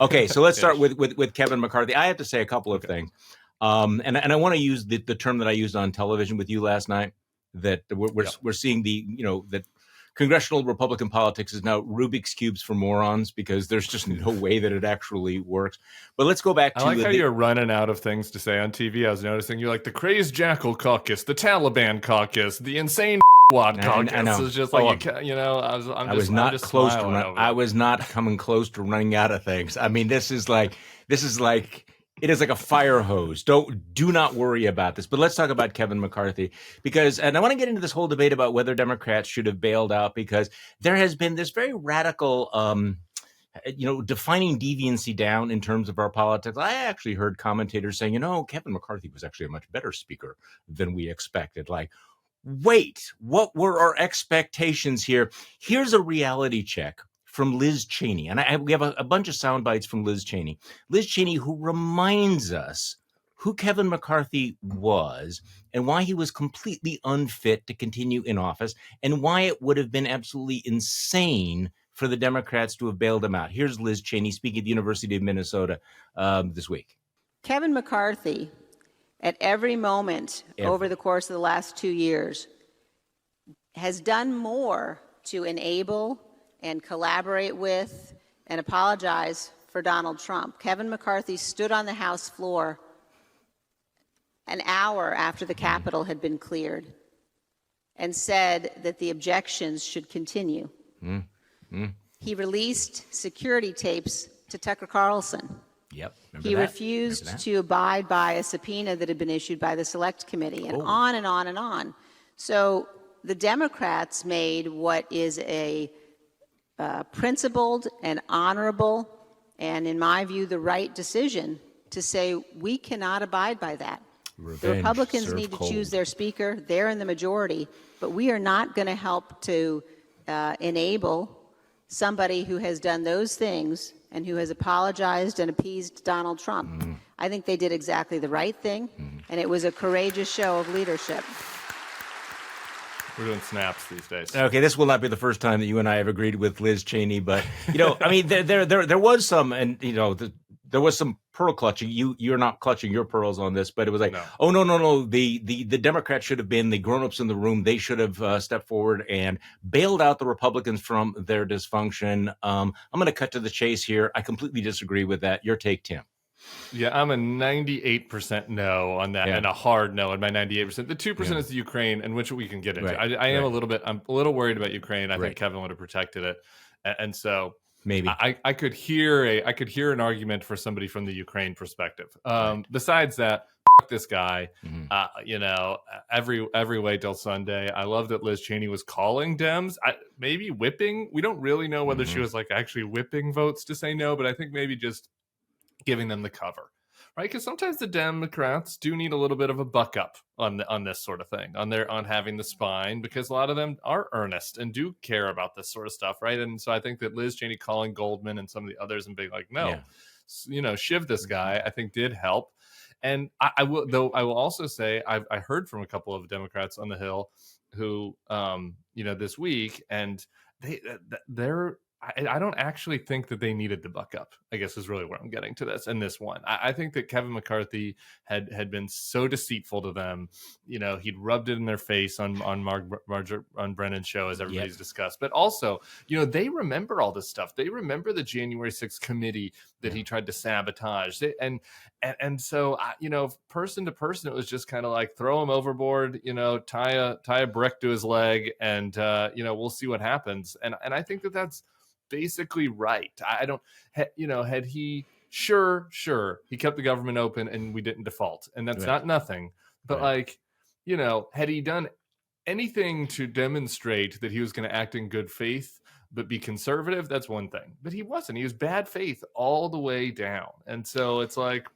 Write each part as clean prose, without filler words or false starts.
Okay, so let's start Ish. with Kevin McCarthy. I have to say a couple of things, and I want to use the term that I used on television with you last night. That Yep. we're seeing that congressional Republican politics is now Rubik's cubes for morons because there's just no way that it actually works. But let's go back I to like how you're running out of things to say on TV. I was noticing you're like the crazed jackal caucus, the Taliban caucus, the insane wad caucus. I know. It's just Oh, like I'm just smiling over I it. was not coming close to running out of things. I mean, this is like it is like a fire hose. Do not worry about this. But let's talk about Kevin McCarthy and I want to get into this whole debate about whether Democrats should have bailed out because there has been this very radical defining deviancy down in terms of our politics. I actually heard commentators saying, Kevin McCarthy was actually a much better speaker than we expected. Like, wait, what were our expectations here? Here's a reality check from Liz Cheney. And we have a bunch of sound bites from Liz Cheney. Liz Cheney, who reminds us who Kevin McCarthy was and why he was completely unfit to continue in office and why it would have been absolutely insane for the Democrats to have bailed him out. Here's Liz Cheney speaking at the University of Minnesota this week. Kevin McCarthy, at every moment over the course of the last 2 years, has done more to enable and collaborate with and apologize for Donald Trump. Kevin McCarthy stood on the House floor an hour after the Capitol had been cleared and said that the objections should continue. He released security tapes to Tucker Carlson. Yep. He refused to abide by a subpoena that had been issued by the Select Committee, and on and on and on. So the Democrats made what is a principled and honorable, and in my view, the right decision to say we cannot abide by that. The Republicans need to choose their speaker. They're in the majority, but we are not going to help to enable somebody who has done those things and who has apologized and appeased Donald Trump. I think they did exactly the right thing, and it was a courageous show of leadership. We're doing snaps these days. Okay, this will not be the first time that you and I have agreed with Liz Cheney, but I mean, there was some, and there was some pearl clutching. You're not clutching your pearls on this, but it was like, No. oh no, the Democrats should have been the grown-ups in the room. They should have stepped forward and bailed out the Republicans from their dysfunction. I'm going to cut to the chase here. I completely disagree with that. Your take, Tim. Yeah, I'm a 98% no on that, and a hard no on my 98%. The 2% is the Ukraine, and which we can get into. Right. I'm a little worried about Ukraine. I think Kevin would have protected it, and so maybe I could hear an argument for somebody from the Ukraine perspective. Besides that, this guy, every way till Sunday. I love that Liz Cheney was calling Dems, maybe whipping. We don't really know whether she was like actually whipping votes to say no, but I think maybe just giving them the cover, right? Because sometimes the Democrats do need a little bit of a buck up on this sort of thing, on having the spine, because a lot of them are earnest and do care about this sort of stuff, right? And so I think that Liz Cheney calling Goldman and some of the others and being like, no, shiv this guy, I think did help. And I will also say I heard from a couple of Democrats on the Hill who, this week, and they're. I don't actually think that they needed the buck up, I guess is really where I'm getting to this. And this one, I think that Kevin McCarthy had been so deceitful to them. He'd rubbed it in their face on on Brennan's show, as everybody's discussed. But also, they remember all this stuff. They remember the January 6th committee that he tried to sabotage. And so, person to person, it was just kind of like throw him overboard, tie a brick to his leg, and we'll see what happens. And I think that that's basically right. I don't, had he, sure, he kept the government open and we didn't default, and that's not nothing. But had he done anything to demonstrate that he was going to act in good faith but be conservative, that's one thing. But he wasn't. He was bad faith all the way down. And so it's like,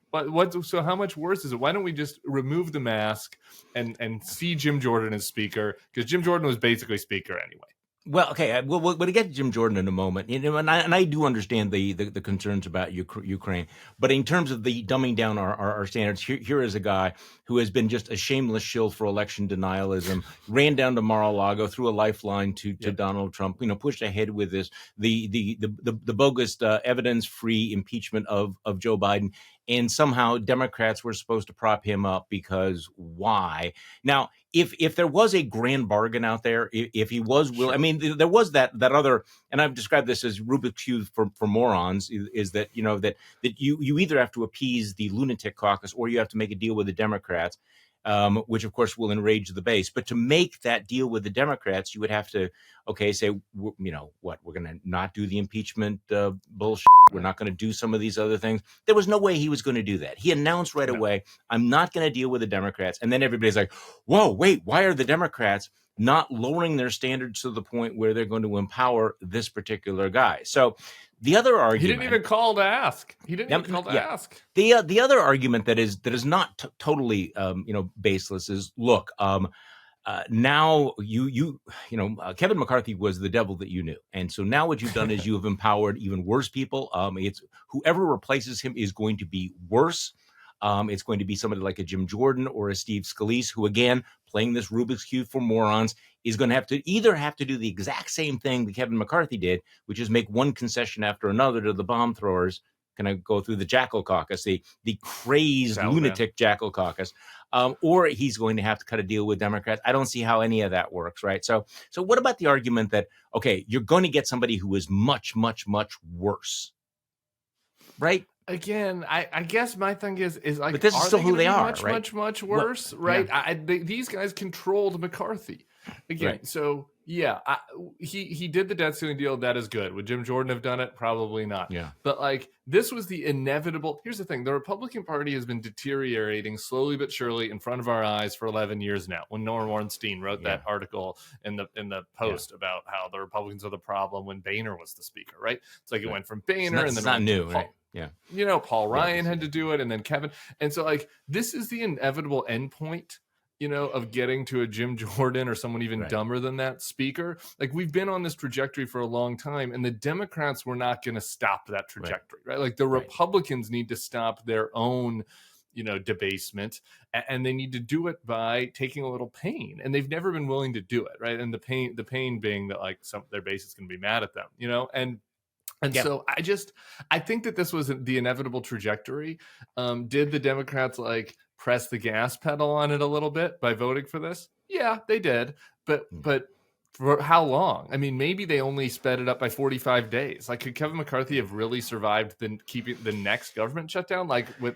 so how much worse is it? Why don't we just remove the mask and see Jim Jordan as speaker? Because Jim Jordan was basically speaker anyway. Well, okay, we'll get to Jim Jordan in a moment, and I do understand the concerns about Ukraine, but in terms of the dumbing down our standards, here is a guy who has been just a shameless shill for election denialism, ran down to Mar-a-Lago, threw a lifeline to Donald Trump, pushed ahead with this the bogus evidence-free impeachment of Joe Biden, and somehow Democrats were supposed to prop him up because why? Now, if there was a grand bargain out there, if he was willing, I mean, there was that other, and I've described this as Rubik's cube for morons, is that that you either have to appease the lunatic caucus or you have to make a deal with the Democrats, which of course will enrage the base. But to make that deal with the Democrats, you would have to say, we're going to not do the impeachment bullshit. We're not going to do some of these other things. There was no way he was going to do that. He announced right away, I'm not going to deal with the Democrats. And then everybody's like, whoa, wait, why are the Democrats not lowering their standards to the point where they're going to empower this particular guy? So the other argument, he didn't even call to ask. The other argument that is not totally baseless is, look, now Kevin McCarthy was the devil that you knew, and so now what you've done is you have empowered even worse people. It's whoever replaces him is going to be worse. It's going to be somebody like a Jim Jordan or a Steve Scalise, who, again, playing this Rubik's Cube for morons, is going to have to do the exact same thing that Kevin McCarthy did, which is make one concession after another to the bomb throwers. Kind of go through the Jackal Caucus, the crazed lunatic Jackal Caucus, or he's going to have to cut a deal with Democrats. I don't see how any of that works, right? So what about the argument that, okay, you're going to get somebody who is much, much, much worse, right? Again, I guess my thing is like, but this is still who they are, much, much worse, right? Yeah. These guys controlled McCarthy again, right. So yeah, he did the debt ceiling deal. That is good. Would Jim Jordan have done it? Probably not. Yeah. But like, this was the inevitable. Here's the thing: the Republican Party has been deteriorating slowly but surely in front of our eyes for 11 years now. When Norm Ornstein wrote that article in the Post about how the Republicans are the problem when Boehner was the speaker, right? It's like it went from Boehner and then not new, right? Yeah. Paul Ryan had to do it, and then Kevin. And so, like, this is the inevitable endpoint, of getting to a Jim Jordan or someone even dumber than that speaker. Like, we've been on this trajectory for a long time, and the Democrats were not going to stop that trajectory, right? Like, the Republicans need to stop their own, debasement, and they need to do it by taking a little pain. And they've never been willing to do it, right? And the pain being that, like, their base is going to be mad at them, And so I think that this was the inevitable trajectory. Did the Democrats press the gas pedal on it a little bit by voting for this? Yeah, they did. But for how long? I mean, maybe they only sped it up by 45 days. Like, could Kevin McCarthy have really survived keeping the next government shutdown?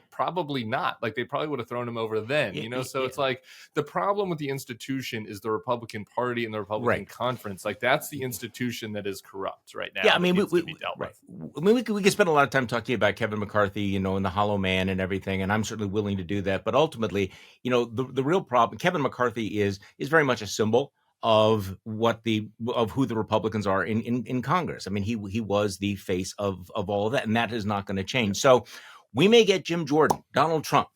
Probably not. Like, they probably would have thrown him over then, So it's like, the problem with the institution is the Republican Party and the Republican conference. Like, that's the institution that is corrupt right now. Yeah, I mean, we could spend a lot of time talking about Kevin McCarthy, and the hollow man and everything, and I'm certainly willing to do that. But ultimately, the real problem, Kevin McCarthy is very much a symbol of who the Republicans are in Congress. I mean, he was the face of all of that, and that is not going to change. So we may get Jim Jordan. Donald Trump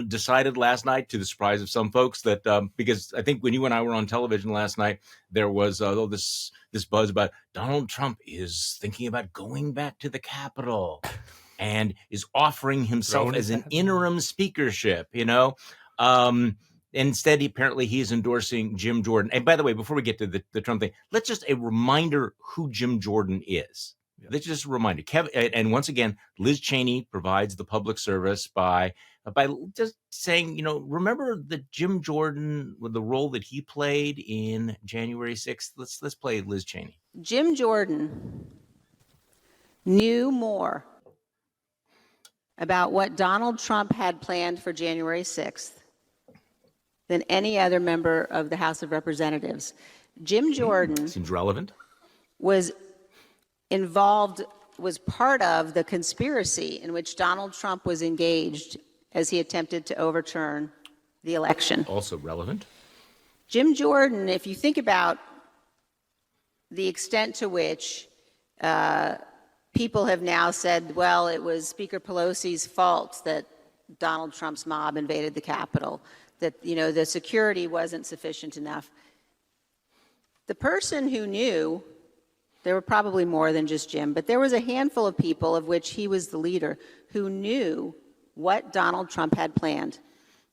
decided last night, to the surprise of some folks, that because I think when you and I were on television last night, there was this buzz about Donald Trump is thinking about going back to the Capitol and is offering himself as an interim speakership, Instead, apparently, he is endorsing Jim Jordan. And by the way, before we get to the Trump thing, let's just a reminder who Jim Jordan is. Yeah. Let's just a reminder. Kevin, and once again, Liz Cheney provides the public service by just saying, remember the Jim Jordan, the role that he played in January 6th. Let's play Liz Cheney. Jim Jordan knew more about what Donald Trump had planned for January 6th than any other member of the House of Representatives. Jim Jordan seems relevant. Was part of the conspiracy in which Donald Trump was engaged as he attempted to overturn the election. Also relevant. Jim Jordan, if you think about the extent to which people have now said, well, it was Speaker Pelosi's fault that Donald Trump's mob invaded the Capitol, that the security wasn't sufficient enough. The person who knew, there were probably more than just Jim, but there was a handful of people, of which he was the leader, who knew what Donald Trump had planned.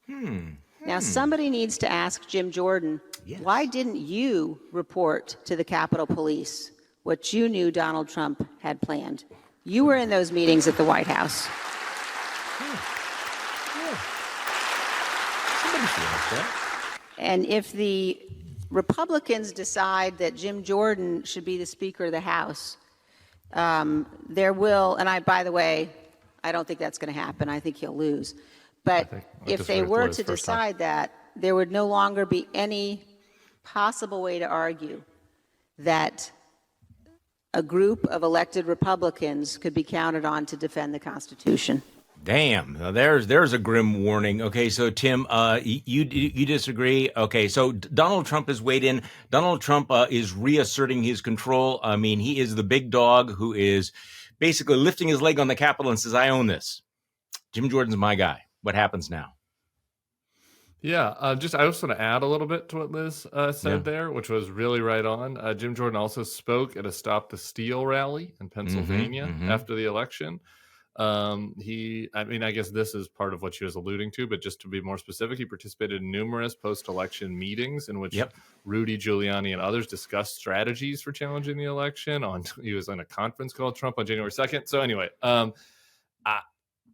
Now, somebody needs to ask Jim Jordan, why didn't you report to the Capitol Police what you knew Donald Trump had planned? You were in those meetings at the White House. Somebody should ask that. And if the Republicans decide that Jim Jordan should be the Speaker of the House, there will, and by the way, I don't think that's going to happen. I think he'll lose. But if they were to decide that, there would no longer be any possible way to argue that a group of elected Republicans could be counted on to defend the Constitution. Damn, now there's a grim warning. Okay, so Tim, you disagree? Okay, so Donald Trump has weighed in. Donald Trump is reasserting his control. I mean, he is the big dog who is basically lifting his leg on the Capitol and says, I own this. Jim Jordan's my guy. What happens now? Yeah, I just want to add a little bit to what Liz said there, which was really right on. Jim Jordan also spoke at a Stop the Steal rally in Pennsylvania after the election. I guess this is part of what she was alluding to, but just to be more specific, he participated in numerous post-election meetings in which Rudy Giuliani and others discussed strategies for challenging the election. He was on a conference called Trump on January 2nd. So anyway,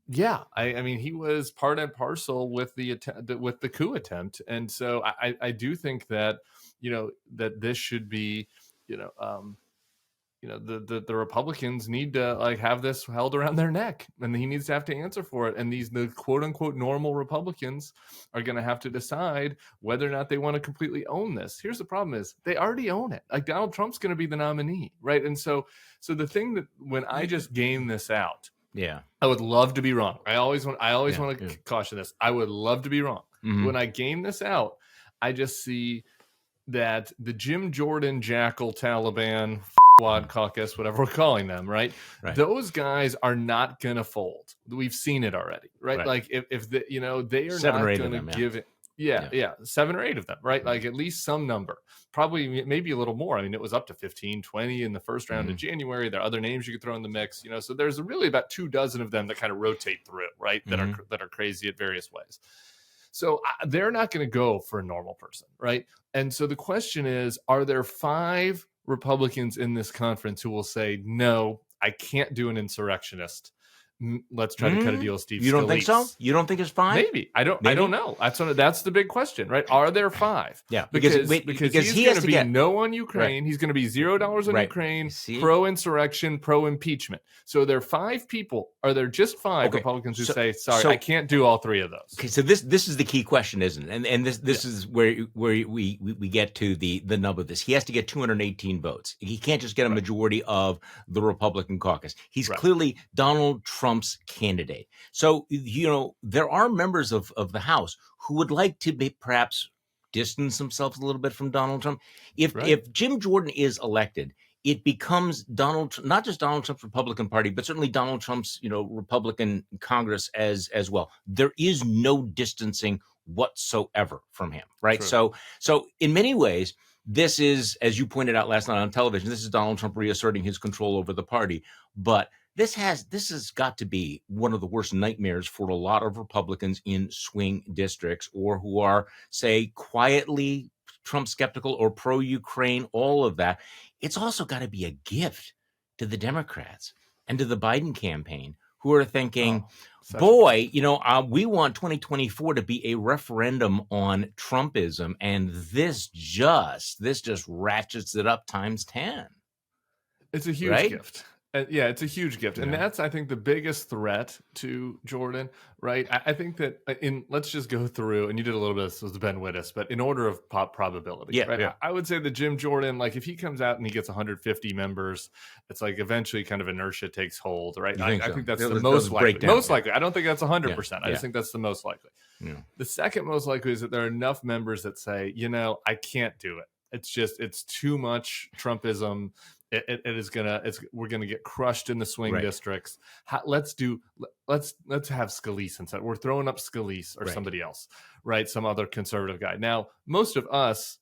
he was part and parcel with the coup attempt, and so I do think that that this should be the Republicans need to have this held around their neck, and he needs to have to answer for it. And the quote unquote normal Republicans are going to have to decide whether or not they want to completely own this. Here's the problem: is they already own it. Donald Trump's going to be the nominee, right? And so the thing that when I just game this out. Yeah, I would love to be wrong. I always want to caution this. I would love to be wrong. When I game this out, I just see that the Jim Jordan Jackal Taliban Quad caucus, whatever we're calling them, right? Those guys are not going to fold. We've seen it already, right? Like if they are not going to give it. Yeah, 7 or 8 of them, right? Like at least some number, probably maybe a little more. I mean, it was up to 15, 20 in the first round of January. There are other names you could throw in the mix, so there's really about 24 of them that kind of rotate through it, right? That are crazy at various ways. So they're not going to go for a normal person, right? And so the question is, are there 5 Republicans in this conference who will say, no, I can't do an insurrectionist. Let's try to cut a deal with Steve Scalise. You don't think so? You don't think it's 5? Maybe. I don't know. That's the big question, right? Are there 5? Yeah. Because he's going to be no on Ukraine. Right. He's going to be $0 on Ukraine, pro-insurrection, pro-impeachment. So there are 5 people. Are there just 5 Republicans who say, sorry, I can't do all 3 of those? Okay, so this is the key question, isn't it? And this is where we get to the nub of this. He has to get 218 votes. He can't just get a majority of the Republican caucus. He's clearly Donald Trump's candidate. So, there are members of the House who would like to perhaps distance themselves a little bit from Donald Trump. If Jim Jordan is elected, it becomes not just Donald Trump's Republican Party, but certainly Donald Trump's, Republican Congress as well. There is no distancing whatsoever from him, right? True. So in many ways, this is, as you pointed out last night on television, this is Donald Trump reasserting his control over the party. But this has got to be one of the worst nightmares for a lot of Republicans in swing districts, or who are, say, quietly Trump skeptical or pro-Ukraine, all of that. It's also got to be a gift to the Democrats and to the Biden campaign, who are thinking, we want 2024 to be a referendum on Trumpism, and this just ratchets it up times 10. It's a huge gift. It's a huge gift. And that's, I think, the biggest threat to Jordan, right? I think that let's just go through, and you did a little bit of this with Ben Wittes, but in order of probability, right? Yeah. I would say that Jim Jordan, if he comes out and he gets 150 members, it's eventually kind of inertia takes hold, right? I think that's the most likely. Most likely. I don't think that's 100%. I just think that's the most likely. Yeah. The second most likely is that there are enough members that say, I can't do it. It's too much Trumpism. We're gonna get crushed in the swing districts. Let's have Scalise instead. We're throwing up Scalise or somebody else, right? Some other conservative guy. Now, most of us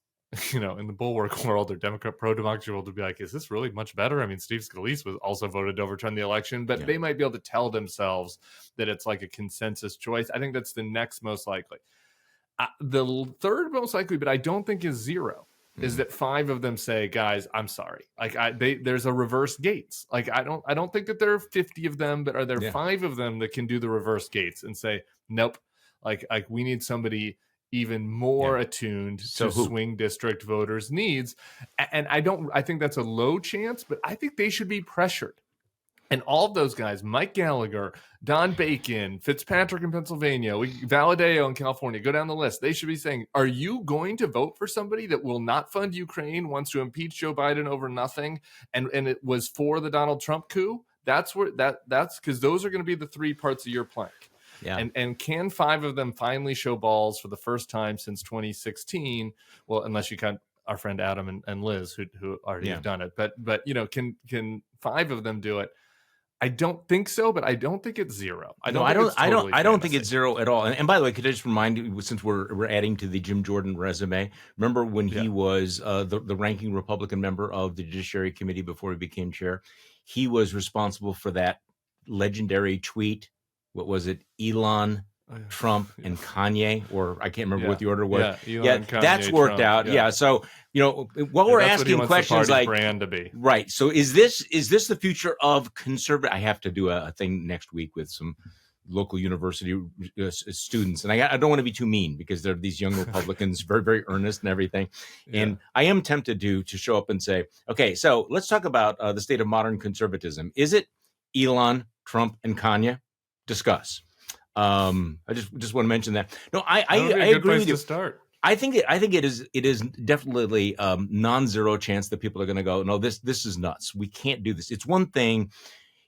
in the Bulwark world or Democrat pro-democracy world, to be like, is this really much better? I mean, Steve Scalise was also voted to overturn the election, but they might be able to tell themselves that it's like a consensus choice. I think that's the next most likely. The third most likely, but I don't think is zero, is that 5 of them say, guys, I'm sorry. Like there's a reverse Gates. Like I don't think that there are 50 of them, but are there 5 of them that can do the reverse Gates and say, nope, like we need somebody even more attuned to swing district voters' needs. And I think that's a low chance, but I think they should be pressured. And all of those guys, Mike Gallagher, Don Bacon, Fitzpatrick in Pennsylvania, Valadao in California, go down the list. They should be saying, are you going to vote for somebody that will not fund Ukraine, wants to impeach Joe Biden over nothing, and it was for the Donald Trump coup? That's because those are going to be the 3 parts of your plank. Yeah. And can 5 of them finally show balls for the first time since 2016? Well, unless you count our friend Adam and Liz, who already have done it. But can 5 of them do it? I don't think so, but I don't think it's zero. I don't think it's zero at all. And by the way, could I just remind you, since we're adding to the Jim Jordan resume, remember when he was the ranking Republican member of the Judiciary Committee before he became chair? He was responsible for that legendary tweet. What was it? Elon, Trump, and Kanye, or I can't remember what the order was. Elon, Kanye, that's worked Trump, out. Yeah. So, what we're asking questions like, brand to be. Right. So is this the future of conservative? I have to do a thing next week with some local university students. And I don't want to be too mean because they're these young Republicans, very, very earnest and everything. And I am tempted to show up and say, okay, so let's talk about the state of modern conservatism. Is it Elon, Trump, and Kanye? Discuss. I just want to mention that. No, I agree with you. To start. I think it is definitely non-zero chance that people are going to go, no, this is nuts. We can't do this. It's one thing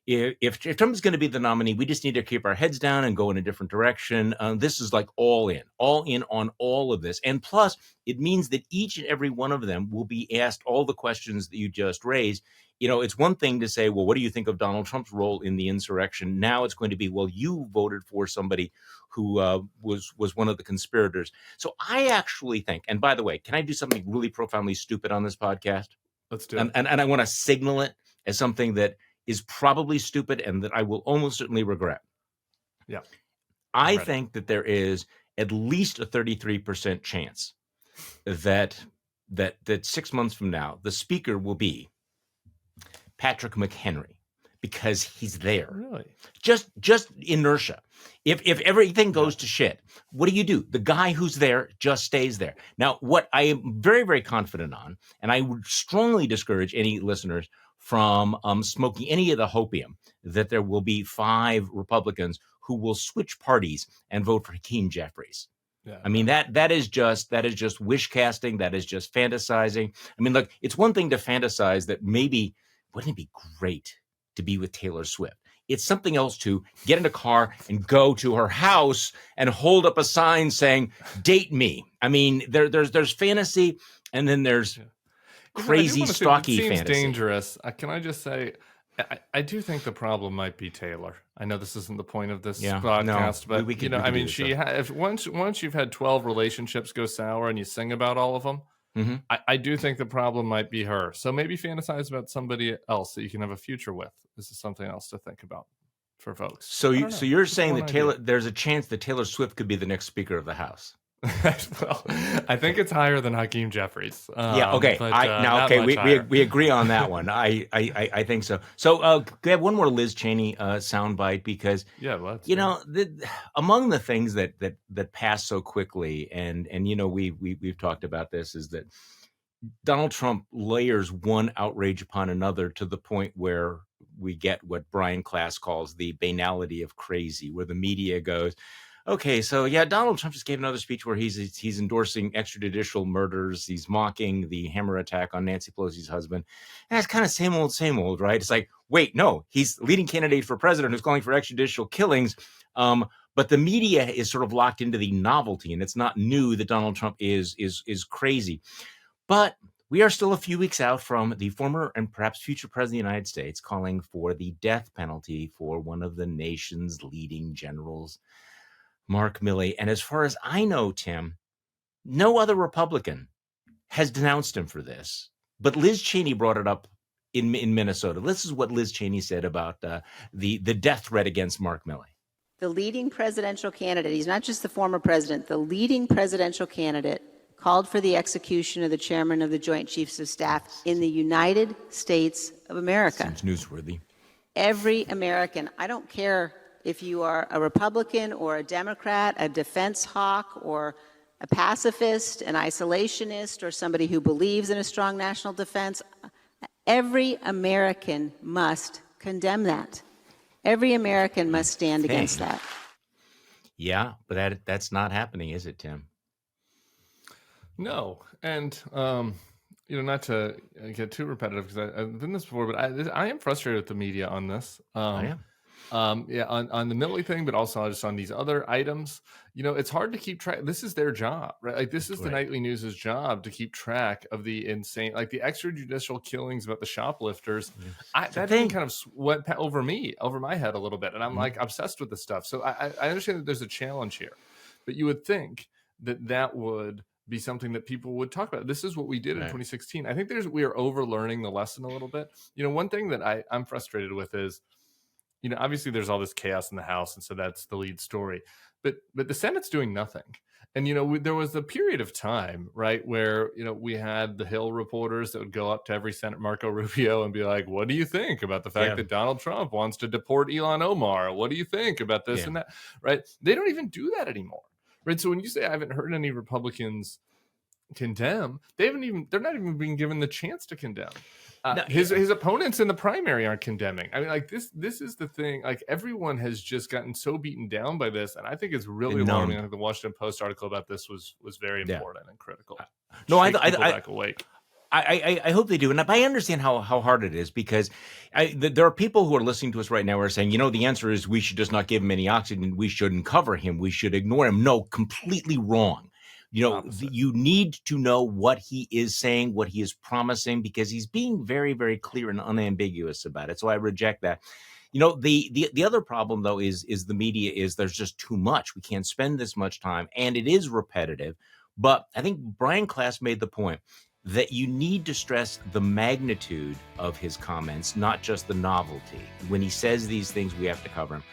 if Trump is going to be the nominee, we just need to keep our heads down and go in a different direction. This is like all in on all of this. And plus, it means that each and every one of them will be asked all the questions that you just raised. It's one thing to say, well, what do you think of Donald Trump's role in the insurrection? Now it's going to be, well, you voted for somebody who was one of the conspirators. So I actually think, and by the way, can I do something really profoundly stupid on this podcast? Let's do it. And I want to signal it as something that is probably stupid and that I will almost certainly regret. Yeah. I think that there is at least a 33% chance that 6 months from now, the speaker will be Patrick McHenry, because he's there. Really? Just inertia. If everything goes to shit, what do? The guy who's there just stays there. Now, what I am very, very confident on, and I would strongly discourage any listeners from smoking any of the hopium, that there will be 5 Republicans who will switch parties and vote for Hakeem Jeffries. Yeah, I mean, that is just wish casting. That is just fantasizing. I mean, look, it's one thing to fantasize that maybe, wouldn't it be great to be with Taylor Swift? It's something else to get in a car and go to her house and hold up a sign saying, date me. I mean, there's fantasy, and then there's crazy, stocky fantasy. It seems dangerous. Can I just say, I do think the problem might be Taylor. I know this isn't the point of this podcast, but we I mean, if once you've had 12 relationships go sour and you sing about all of them, mm-hmm. I do think the problem might be her. So maybe fantasize about somebody else that you can have a future with. This is something else to think about for folks. So you're saying that there's a chance that Taylor Swift could be the next Speaker of the House? Well, I think it's higher than Hakeem Jeffries. Okay. We agree on that one. I think so. So we have one more Liz Cheney soundbite because among the things that pass so quickly, and we've talked about this, is that Donald Trump layers one outrage upon another to the point where we get what Brian Klass calls the banality of crazy, where the media goes, okay, so Donald Trump just gave another speech where he's endorsing extrajudicial murders. He's mocking the hammer attack on Nancy Pelosi's husband. And that's kind of same old, right? It's like, wait, no, he's leading candidate for president who's calling for extrajudicial killings. But the media is sort of locked into the novelty, and it's not new that Donald Trump is crazy. But we are still a few weeks out from the former and perhaps future president of the United States calling for the death penalty for one of the nation's leading generals, Mark Milley. And as far as I know, Tim, no other Republican has denounced him for this. But Liz Cheney brought it up in Minnesota. This is what Liz Cheney said about the death threat against Mark Milley. The leading presidential candidate, he's not just the former president, the leading presidential candidate called for the execution of the chairman of the Joint Chiefs of Staff in the United States of America. Seems newsworthy. Every American, I don't care if you are a Republican or a Democrat, a defense hawk or a pacifist, an isolationist, or somebody who believes in a strong national defense, every American must condemn that. Every American must stand against that. Yeah, but that's not happening, is it, Tim? No, and not to get too repetitive because I've done this before, but I am frustrated with the media on this. I am. On the Milley thing, but also just on these other items. It's hard to keep track. This is their job, right? Like this is the Nightly News's job to keep track of the insane, like the extrajudicial killings about the shoplifters. That thing kind of went over my head a little bit, and I'm like obsessed with this stuff. So I understand that there's a challenge here, but you would think that would be something that people would talk about. This is what we did in 2016. I think we are overlearning the lesson a little bit. One thing that I'm frustrated with is, obviously there's all this chaos in the House, and so that's the lead story. But the Senate's doing nothing. And, there was a period of time, right, where, we had the Hill reporters that would go up to every Senator, Marco Rubio, and be like, what do you think about the fact that Donald Trump wants to deport Ilhan Omar? What do you think about this and that, right? They don't even do that anymore, right? So when you say I haven't heard any Republicans condemn, they're not even being given the chance to condemn. His opponents in the primary aren't condemning. I mean, like this is the thing. Like everyone has just gotten so beaten down by this, and I think it's really alarming. I think the Washington Post article about this was very important and critical. No, I back awake. I hope they do, and I understand how hard it is because there are people who are listening to us right now who are saying, the answer is we should just not give him any oxygen. We shouldn't cover him. We should ignore him. No, completely wrong. You need to know what he is saying, what he is promising, because he's being very, very clear and unambiguous about it. So I reject that. The other problem, though, is the media is there's just too much. We can't spend this much time, and it is repetitive. But I think Brian Klaas made the point that you need to stress the magnitude of his comments, not just the novelty. When he says these things, we have to cover him.